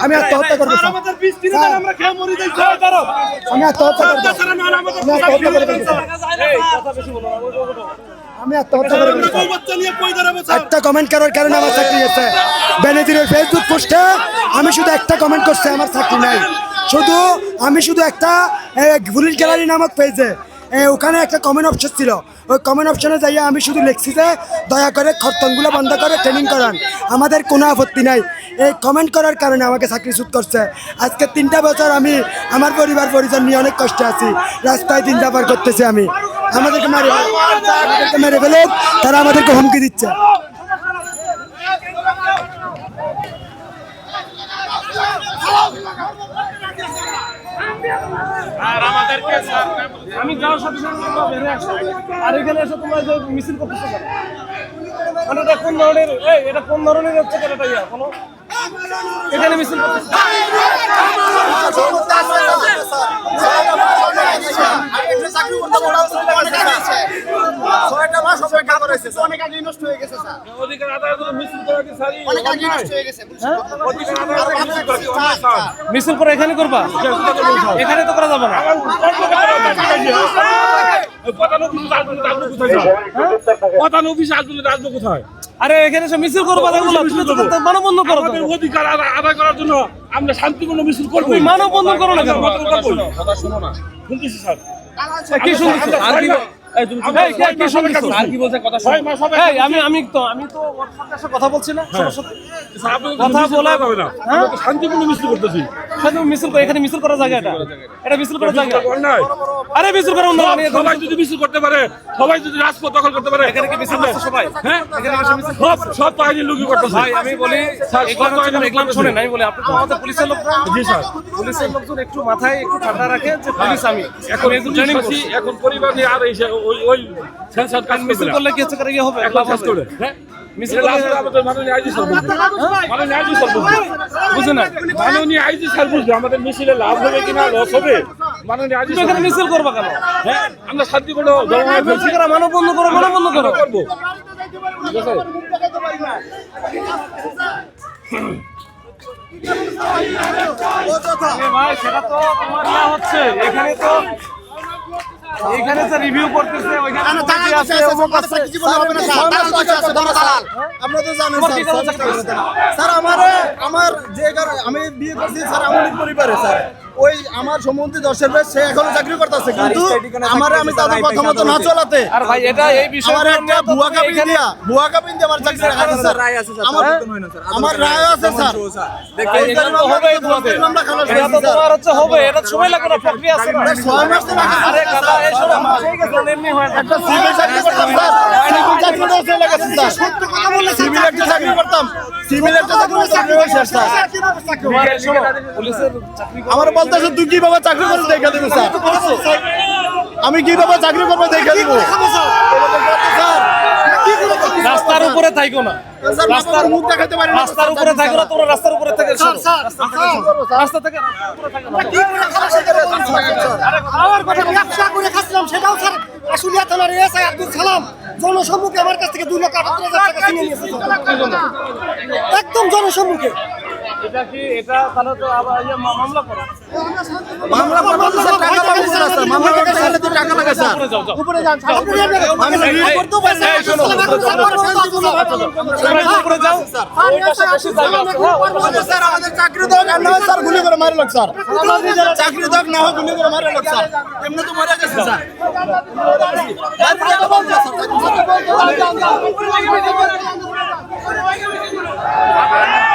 আমি আত্মহত্যা করবো, আমি আত্মহত্যা একটা কমেন্ট করার কারণে আমার চাকরি গেছে। বেনজিরের ফেসবুক পোস্টে আমি শুধু একটা কমেন্ট করছি, আমার চাকরি নাই। আমি শুধু একটা বুলেট গ্যালারি নামক পেজে ওখানে একটা কমেন্ট অপশন ছিল, ওই কমেন্ট অপশনে যাইয়া আমি শুধু লিখছি যে দয়া করে খরতনগুলো বন্ধ করে ট্রেনিং করান, আমাদের কোনো আপত্তি নাই। এই কমেন্ট করার কারণে আমাকে চাকরিচ্যুত করছে। আজকে 3টা বছর আমি আমার পরিবার পরিজন নিয়ে অনেক কষ্টে আছি, রাস্তায় দিন যাবার করতেছি। আমাদেরকে মেরে ফেলে তারা আমাদেরকে হুমকি দিচ্ছে। আর আমাদেরকে আমি যাওয়ার সাথে সাথে বেরিয়ে আসছি, আর এখানে এসে তোমরা যে মিছিল করতেছো কেন? মানে এটা কোন ধরনের, এটা কোন ধরনের হচ্ছে কেন? এটা কোনো এখানে মিছিল করতেছো মিছিল করে এখানে করবা? এখানে তো করা যাবে না। কোথায়? আরে এখানে সব মিছিল করবা, মানববন্ধন করো। অধিকার আদায় করার জন্য আমরা শান্তিপূর্ণ মিছিল করবো। মানববন্ধন করো না কেন? কথা শোনো না, শুনতেছি স্যার। কি শুনতেছি? কথা বলছি না, শান্তিপূর্ণ মিছিল করতেছি। এখানে মিছিল করার জায়গা, এটা মিছিল করার জায়গা। আরে মিছিল করার সবাই যদি মিছিল করতে পারে, সবাই যদি রাজপথ দখল করতে পারে, এখানে কি মিছিল করছে সবাই? হ্যাঁ, সব বাহিনীর লোকই করতেছে। ভাই আমি বলি, শোনেন, আমি বলি আপনি তো আমাদের পুলিশের লোক। জি স্যার, পুলিশের লোকজন একটু মাথায় একটু ঠান্ডা রাখে যে পুলিশ আমি এখন পরিবার নিয়ে আর ওই সেন্সার কাজ মিছিল করলে কি হচ্ছে, ইয়ে হবে কাজ করে। হ্যাঁ, মিছিল আমাদের মাননীয় আইজি স্যার বুঝে না, মাননীয় আইজি স্যার বুঝবে আমাদের মিছিলে লাভ হবে কিনা লস হবে। মাননীয় আইজি এখানে মিছিল করবা কেন? হ্যাঁ, আমরা শান্তিপূর্ণ মানববন্ধন করো, মানববন্ধন করবো। ভাই সেটা তো তোমার না হচ্ছে, এখানে তো রিভিউ করতেছে, ওইখানে আমরা তো জানেন স্যার, আমার যে আমি বিয়ে করছি স্যার আমার পরিবারে স্যার, ওই আমার সম্বন্ধী দর্শের বেশ সে এখনো চাকরি করতেছে, কিন্তু আমি তাদের কথা মতো না চলাতে আর ভাই এটা এই বিষয়ে একটা ভুয়া কাবিন দিয়ে আমার চাকরি রাখা স্যার। আমার রায় আছে স্যার, এটা তো হবে, এটা তো তোমার হচ্ছে হবে, এটা সময় লাগবে না, প্রক্রিয়া আছে না। 6 মাস তো লাগে। আরে কথা এই সব ঠিক আছে, এমনি হয় একটা সিভিল চাকরি করতাম স্যার, চাকরি করতে লাগাছে স্যার, সত্য কথা বললে সিভিল একটা চাকরি করতাম, আমার বলতেছে তুই কিভাবে চাকরি করে দেখা দেবো স্যার, আমি কিভাবে চাকরি করবো দেখা দেবো। রাস্তার উপরে থাকো না, রাস্তার মুখ দেখাতে পারি না, রাস্তার উপরে থাকো না, তোমরা রাস্তার উপরে থেকে রাস্তা থেকে আমার কথা ব্যবসা করে খাচ্ছিলাম, সেটাও স্যার আশুলিয়া থানার এসআই আব্দুল সালাম জনসম্মুখে আমার কাছ থেকে 2,78,000 টাকা কিনে নিয়েছে, একদম জনসম্মুখে। এটা কি এটা তাহলে তো আবার মামলা করো, মামলা করতে স্যার টাকা লাগে স্যার, মামলা করতে গেলে তো টাকা লাগে স্যার। উপরে যান স্যার, উপরে করতে পারেন না, উপরে যাও স্যার। আমাদের চাকরি দাও না স্যার, গুলি করে মারে লোক স্যার, চাকরি দাও না গুলি করে মারে লোক স্যার, এমনি তো মরে গেছে স্যার।